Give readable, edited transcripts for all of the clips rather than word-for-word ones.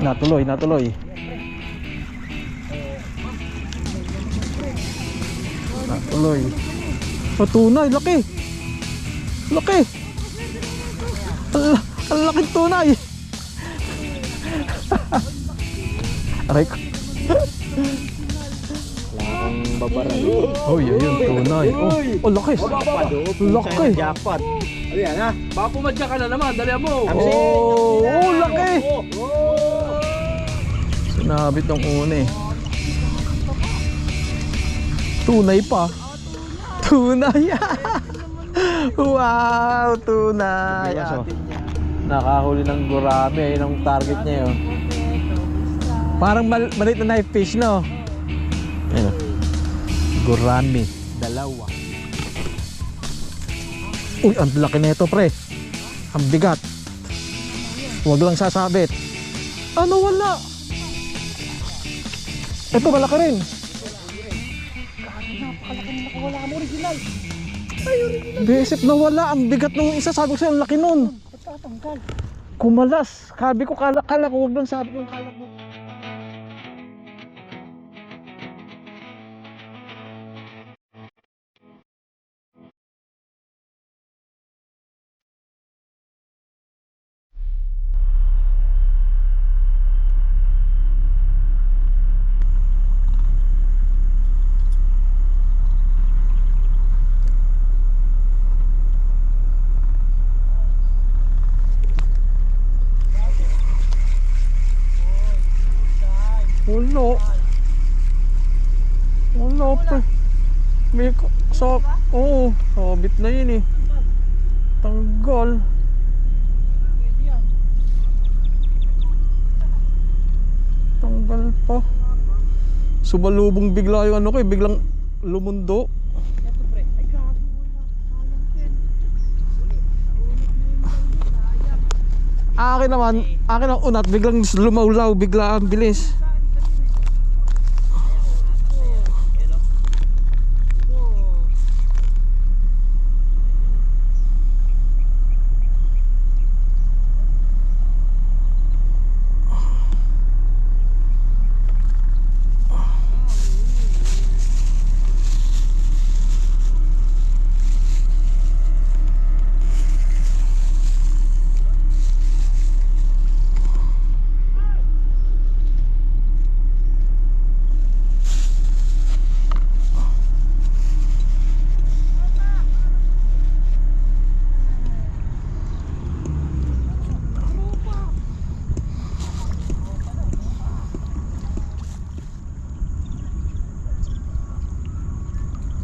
Natuloy, natuloy. Natuloy. Oh, tunay, laki. Laki. Ang laking tunay. Aray ko. Ang babaran. Oh, yun, tunay. Oh, laki. Laki. Jackpot. Ano yan ha? Baka pumadya ka na naman, dali mo. Oh, laki. Sinabit ng una eh. Tunay pa. Tunay. Wow, tunay. Nakahuli ng gurami. Ayun ang target niya yun. Parang maliit na knife fish, no? Ayun. Gurami. Dalawa. Uy, ang laki na ito, pre. Ang bigat. Huwag lang sasabit. Ano, wala? Ito, malaki rin. Wala mo original. Besip na wala. Ang bigat nung isa. Sabi ko sa'yo, ang laki nun. Tatanggal. Kumalas. Sabi ko, kala ko, huwag lang sabi ko, kala ko. Wala. Wala pa. May oo, sabit na yun eh. Tanggal. Tanggal pa. Sumalubong bigla yung ano ko eh, biglang lumundo. Akin ang unat, biglang lumawlaw, bigla ang bilis.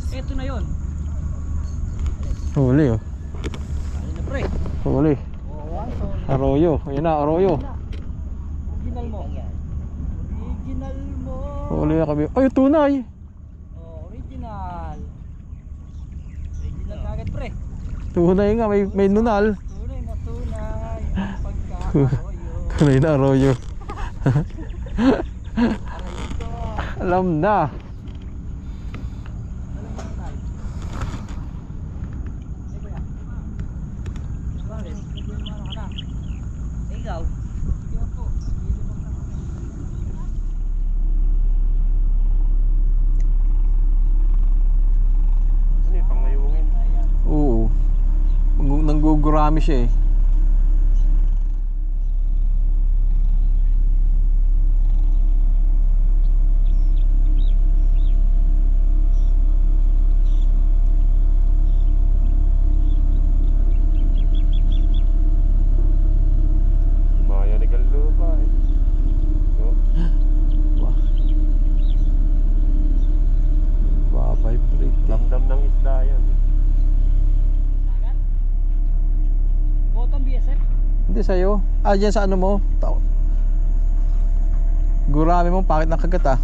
Ito na yun. Huli oh. Ayun na pre. Huli. Arroyo. Ayun na, arroyo. Original mo. Original mo. Huli na kami. Ay, tunay. Oh, original. Original kagad pre. Tunay nga, may nunal. Tunay na tunay. Ang pagkakaroyo. Tunay na arroyo. Alam na. Ikaw. Ano yung pangayungin? Oo. Nanggugurami siya eh. Mayanig ang lupa eh. So, Wah. Nagbabibrate eh. damdam ng isda yan. Bottom BSF. Hindi sa'yo. Ah, dyan sa ano mo. Gurami mo, pakit ng kagat ah.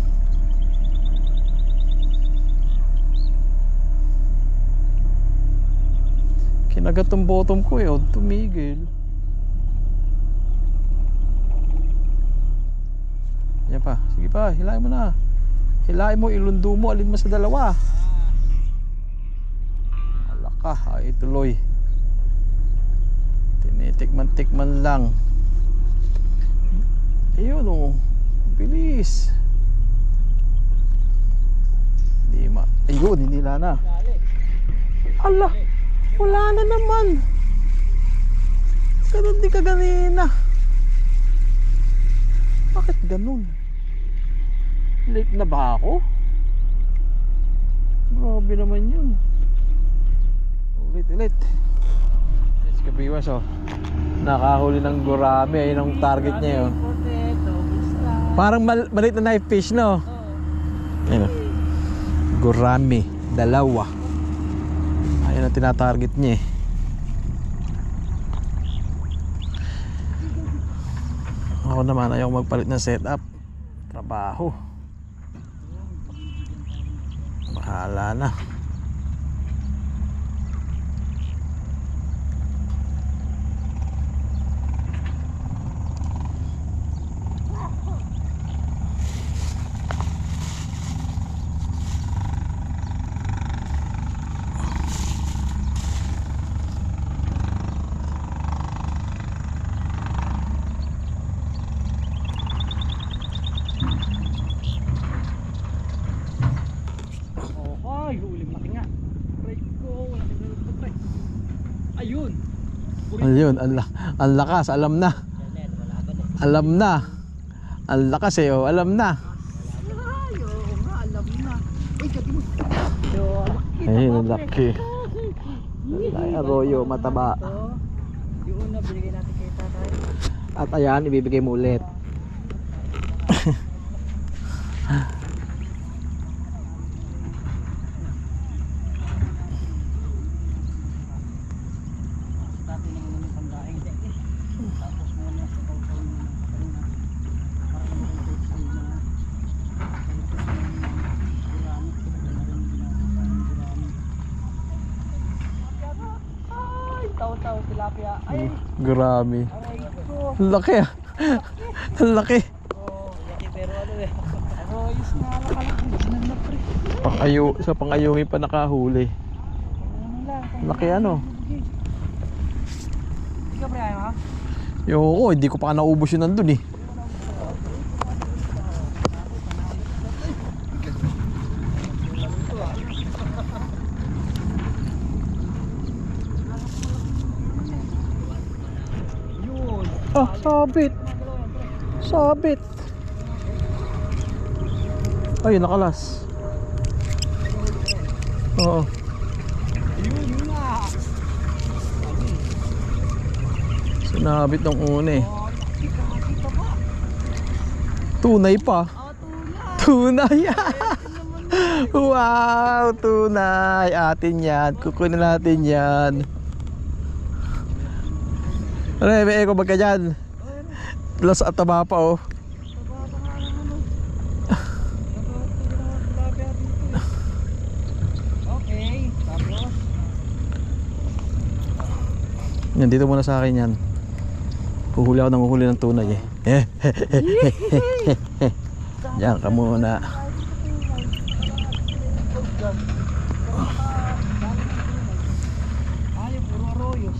Kinagat tong bottom ko eh. Tumigil. Yan pa. Sige pa, hilahin mo na. Hilahin mo, ilundo mo, alin mo sa dalawa. Alaka, ay tuloy. Tinitikman-tikman lang. Ayun oh. Bilis. Ayun, hinila na. Ala, wala na naman. Ganun din kaganina. Bakit ganun? Late na ba ako? Grabe naman yun. Ulit. Yes, kabiwas oh. Nakahuli ng gurami. Ayun ang target niya oh. Parang maliit na knife fish no? Ayun oh. Gurami, dalawa. Ayun ang tinatarget niya eh. Ako naman ayaw magpalit ng setup. Trabaho. Bahala na. Ay, huling laki nga. Break ko, wala kang nalulupot eh. Ayun. Ayun, ang lakas, alam na. Alam na. Ang lakas eh, oh, alam na. Ay, oo nga, alam na. Ay, gabi mo. Ayun, ang laki. Ay, arroyo, mataba. Yung una, binigay natin kay tatay. At ayan, ibibigay mo ulit. Dati nang unang pandaing. Tapos muna sa taon-taon na karuna. Para naman sa iyo na. Ay, tao-tao, tilapia. Ay, Grabe. aray ko. Ang laki ah. Ang laki. Oh, laki pero ano eh. Arroyos nga nakalaki. Ganun na pre. Sa pangayungin pa nakahuli. Ano lang. Laki ano. Ikaw pre, ayaw ha? Yung hindi ko pa naubos yun nandun eh. Yun. Ah, sabit. Sabit. Ay, nakalas. Oo. Yun nga. Sinabit ng una eh. Oh, kita ba? Tunay pa. Ah, tula. Tunay. Wow, tunay. Atin yan. Kukunin natin yan. Ano, may eko ba ka dyan? Plus at taba pa oh. Okay, tapos Yan, dito muna sa akin yan. Huhuli ako ng huhuli ng tunay eh. Diyan ka muna. ay, puro arroyos.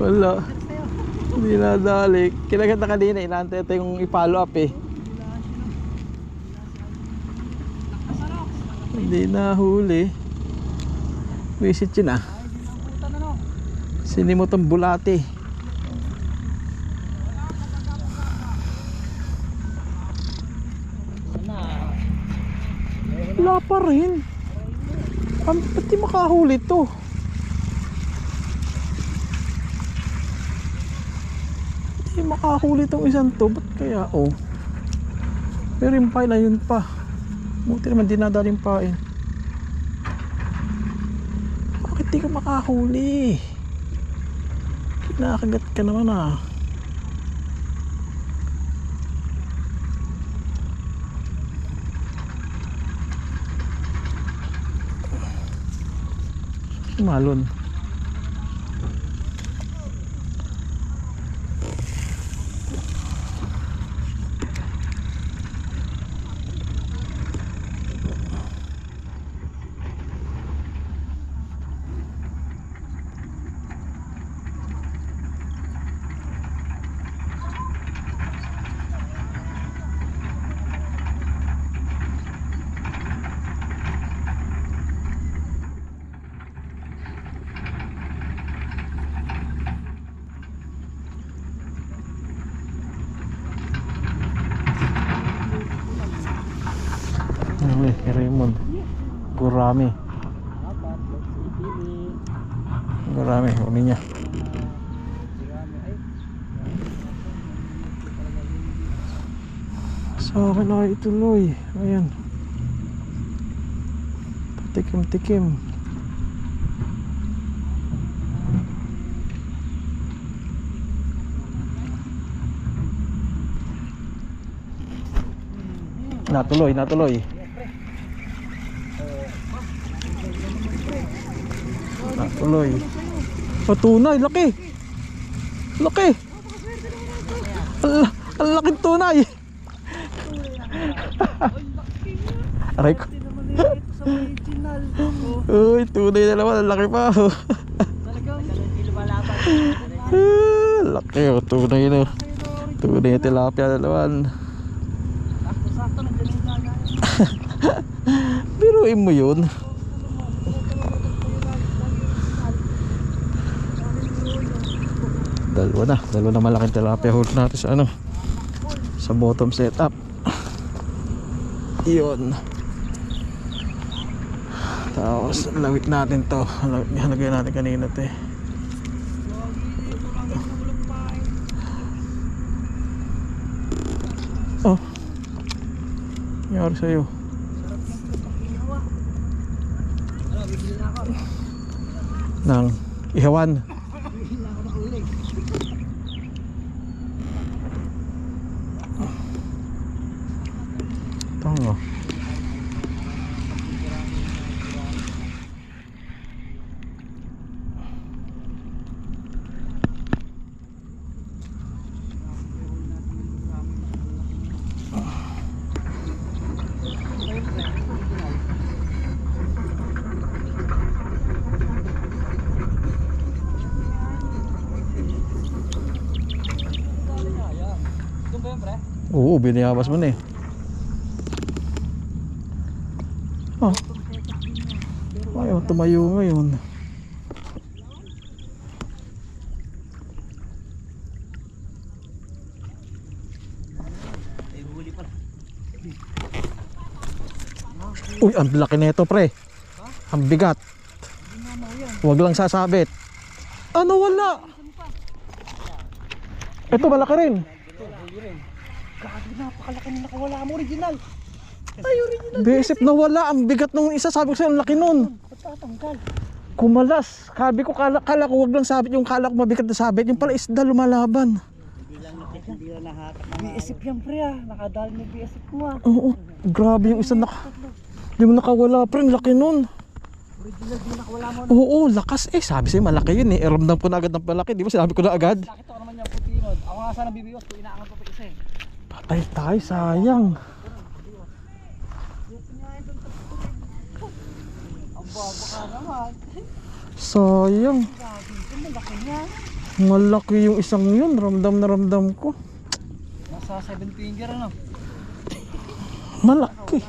Wala. Hindi nadali. Kinagat na kanina. Inaantay ito yung i-follow up eh. Hindi na huli. Visit yun ah. Sinimot ang bulate. Wala pa rin. Ba't di makahuli to? Di makahuli tong isang to. Ba't kaya oh? Pero yung pain ayun pa. Buti naman dinadaling pain. Bakit di ka makahuli? Kinakagat ka naman ah. Malon. Raymond. Gurami. Apat, pili. Gurami, huli niya. Marami. Ay, Sa akin ay ituloy. Ayan. Patikim-tikim. Natuloy, natuloy. Natuloy. Oh, tunay, laki. Laki. Ang laking tunay. Aray ko. sa original. Uy, tunay na naman. Ang laki pa. Talagang hindi lumalaban. Laki, oh, tunay na. Tunay na tilapia na naman. Sakto-sakto, nandiyan yung dagat. Biruin mo yun. Dalawa na malaking tilapia hold natin sa ano, sa bottom setup. Yun. Tapos lawit natin to. Halagay natin kanina to eh. Oh, nangyari sa'yo. Ano, bibili na ako. Nang ihawan. Bibili na ako ng uling. Tango. Doon ba yun, pre? Oo, biniyabas mo na eh. Oh. Ayaw, tumayo ngayon. Ay, huli pala. Uy, ang laki na ito, pre. Ang bigat. Huwag lang sasabit. Ano, wala? Ito, malaki rin. Grabe, napakalaki na nakawala mo, original. Besip na wala. Ang bigat nung isa. Sabi ko sa'yo, ang laki nun. Patatanggal. Kumalas. Sabi ko, kala ko huwag lang sabit. Yung kala ko mabigat na sabit. Yung pala isda lumalaban. Hindi lang nahatak na BSF yan, pre ah. Nakadali na BSF mo ah. Oo, grabe yung isa Di mo nakawala, pre. Ang laki nun. Original, di nakawala mo. Oo, lakas eh. Sabi sa'yo, malaki yun eh. Ramdam ko na agad ng palaki. Di ba sinabi ko na agad? Nakita ko naman yung puti mo. Ako nga sana bibiwas kung inaangat ko pa isa eh. Patay tayo, sayang. Ang baba ka naman. Sayang. Grabe, ito malaki niya. Malaki yung isang yun. Ramdam na ramdam ko. Nasa 7 finger ano. Malaki.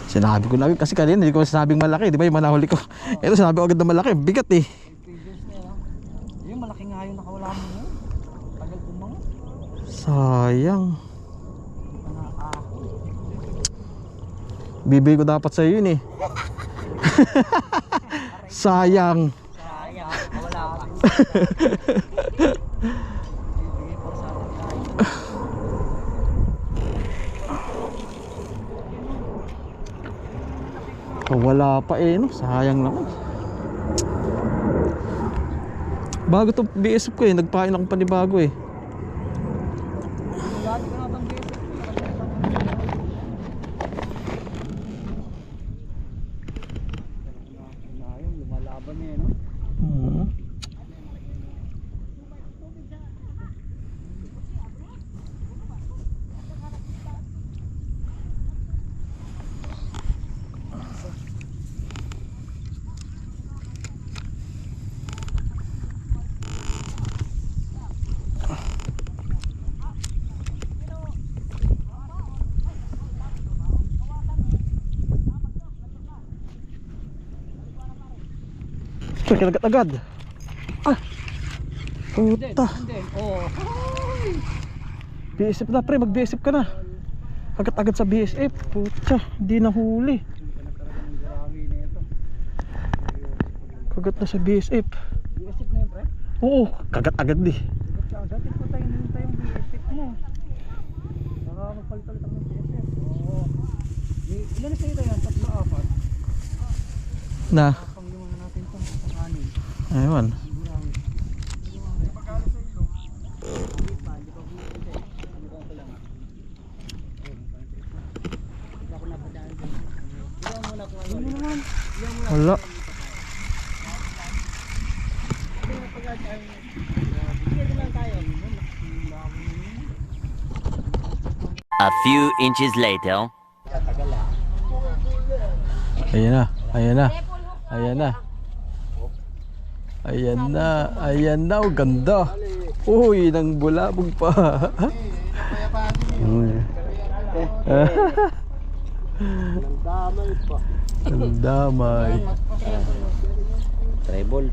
Sinabi ko na agad kasi kanina hindi ko sinabing malaki. Di ba yung manahuli ko? Ito sinabi ko agad na malaki. Bigat eh. 8 fingers niya no. Yung malaki nga yung nakawala mo no. Tagal ko mga. Sayang. Ako. Bibigay ko dapat sa yun eh. Sayang. Sayang, nakawala ka. Bibigay pa sa atin tayo. Wala pa eh no. Sayang naman. Bago to BSF ko eh. Nagpain akong panibago eh. Lagi ko natang BSF. Ayun, lumalaban niya no. Check agad-agad. Ah. Puta. Hindi. Oh. BSF na pre, mag-BSF ka na. Agad-agad sa BSF. Puta, hindi na huli. kagat na sa BSF. BSF na yun, pre. Oo, kagat agad di. Dati po tayo nintay yung BSF mo. Baka magpalit-palit ako ng BSF. Oo. Ilan na sa'yo tayo? 3, 4. Na, Pang-lima na natin itong pang-anin. ayun. Wala. A few inches later. Ayan na, ayan na. Ayan na. Ayan na, ayan na. Oh, ganda. Uy, nang bulabog pa. Damay pa. Ang damay. Treble.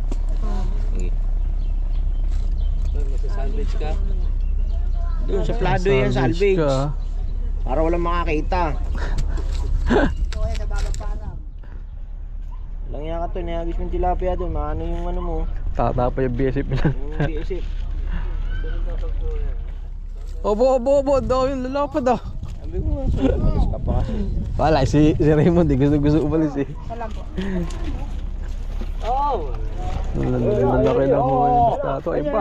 Masasalvage ka? Doon sa plado yan, salvage. Ka. Para walang makakita. Lang yan ka to, nihagis ng tilapia doon. Maano yung ano mo. Tatapa yung BSF nila. Yung biisip. Obo, obo, obo. Daw yung lalapad ah. Sabi ko nga, malis ka pa kasi. Wala, si Raymond, gusto umalis eh. Oh! Lalaki lang mo yung stato. Ayun pa.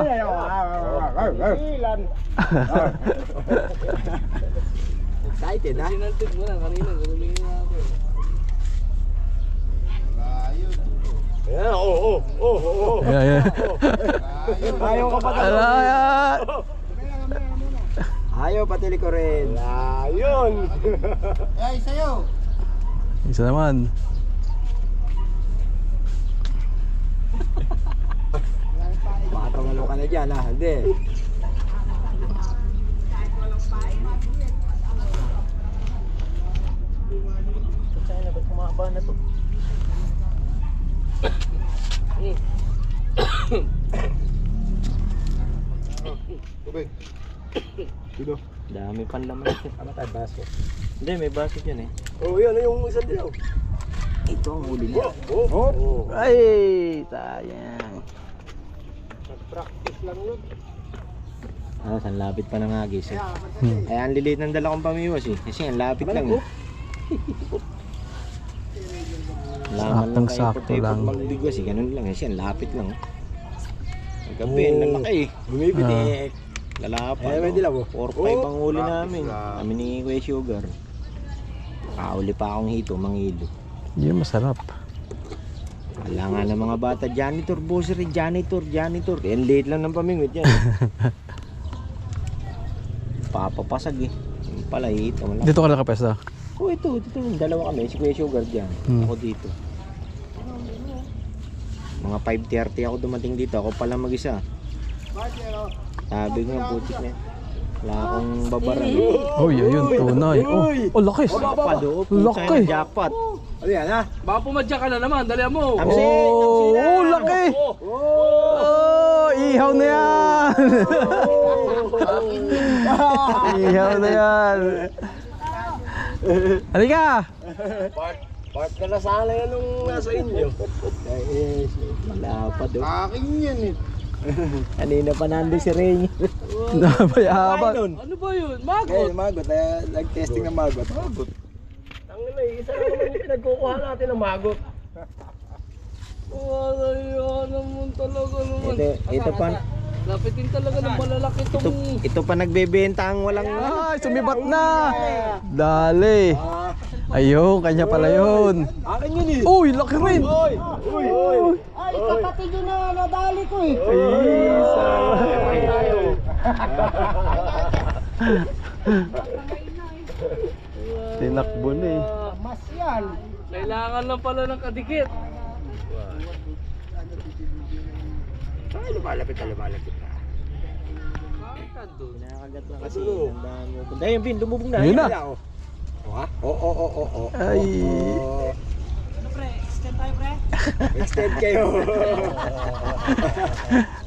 Excited ha? Sinaltig mo lang kanina. Gulungin na ako. Ayan, oo. Ayan, ayan. Ayaw ka pa Ayan. Ayaw pati ko rin. Ayun. Isa naman. Baka tumalo ka na dyan ha? Hindi. Sana ba't kumaba na to? Tubig. Dito. Dami pan laman. Ano tayo baso? Hindi, may baso dyan eh. Oh, yan yung isang dilaw. Ito ang huli niya. Oh. Ay, sayang. Practice lang yun. Ah, ang lapit pa ng agis eh. Ay, ang liliit ng dala kong pamiwas eh. Kasi ang lapit lang eh. Saktong-sakto lang. Magbigas eh, ganun lang eh. Kasi ang lapit lang. Ang gabi, ang lalaki eh. Bumibitik. Lalapan. Eh, may dilaw oh. 4-5 ang huli namin. lang. Kami ni Kuya Sugar. Kauli pa akong hito, mangilo. Yun masarap. Wala nga ng mga bata, janitor, bosser, janitor. Eh, late lang ng pamingwit yan. Papapasag eh. Yung pala hito. Dito ka nakapesta. Oh, ito. Dalawa kami. Si Kuya Sugar dyan. Ako dito. Mga 5:30 ako dumating dito. Ako pala mag-isa. Sabi ko nga, putik na. Wala akong babaran. Uy, ayun, tunay. Oh, laki. Laki. Jackpot. Ano yan ha? Baka pumadya ka na naman. Dali mo. Oh, laki. Oh, ihaw na yan. Ihaw na yan. Halika. Part ka na sana yan nung nasa inyo. Malapad oh. Aking yan eh. Kanina pa nandun si Ray. Napayabat. Ano ba yun? Magot. Magot. Nag-testing ng magot. Magot. Tangina eh. Isa lang naman yung pinagkukuha natin ng magot. Wala yan naman talaga naman. Ito pa. Lapitin talaga ng malalaki itong... Ito pa nagbebenta ang walang... Ay, sumibat na. Dali. Ayun, kanya pala yun. Akin yun eh. Uy, laki rin. Uy. Ay, kapatid yun na nadali ko eh. Ay, tayo. Tinakbo na eh. Mas yan. Kailangan lang pala ng kadikit. Ay, lumalapit na. Nakakagat na kasi. Ang dami. Dahil Bin, lumubog na. Yun na. Oo. Ay. Ano pre? Extend tayo pre? Extend kayo.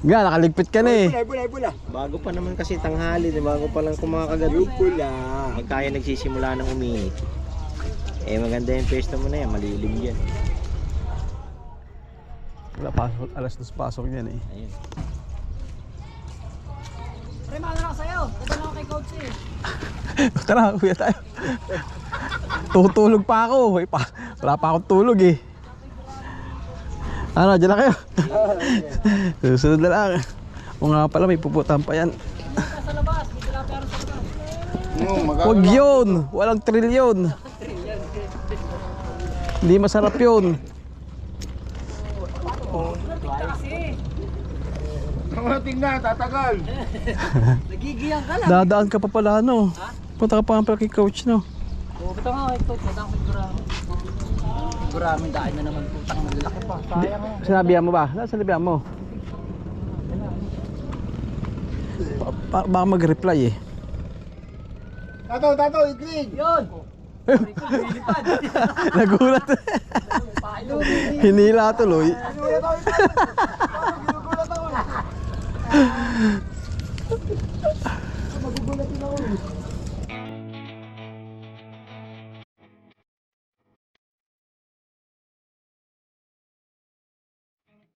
Nga, nakaligpit ka na eh. Bula. Bago pa naman kasi tanghali. Bago pa lang kumakagat. Bula. Magkaya nagsisimula ng uminit. Eh maganda yung pwesto mo na yan. Malilim yan. Wala pasok, alas 2 pasok niyan eh. Ayun. Pre, maano na sa'yo? Ito na ako kay coach eh. Tara, uwi tayo. Tutulog pa ako. Wala pa akong tulog eh. Ano, dyan na kayo. Susunod na lang. O nga pala, may puputan pa yan. Sa labas, may tilapia rin sa labas. Huwag yun. Walang thrill yun. Hindi masarap yun. Tingnan, tatagal. Nagigiyang ka lang. Dadaan ka pa pala, no? Punta ka pa nga pala kay coach, no? Oo, ito nga kay coach. Ito ako kay Gurami. Gurami, dahil na naman putang malaki pa. Sayang oh. Sinabihan mo ba? Sinabihan mo? Baka mag-reply eh. Tato, i-green. Yun! Lilipad. Nagulat. Hinila tuloy.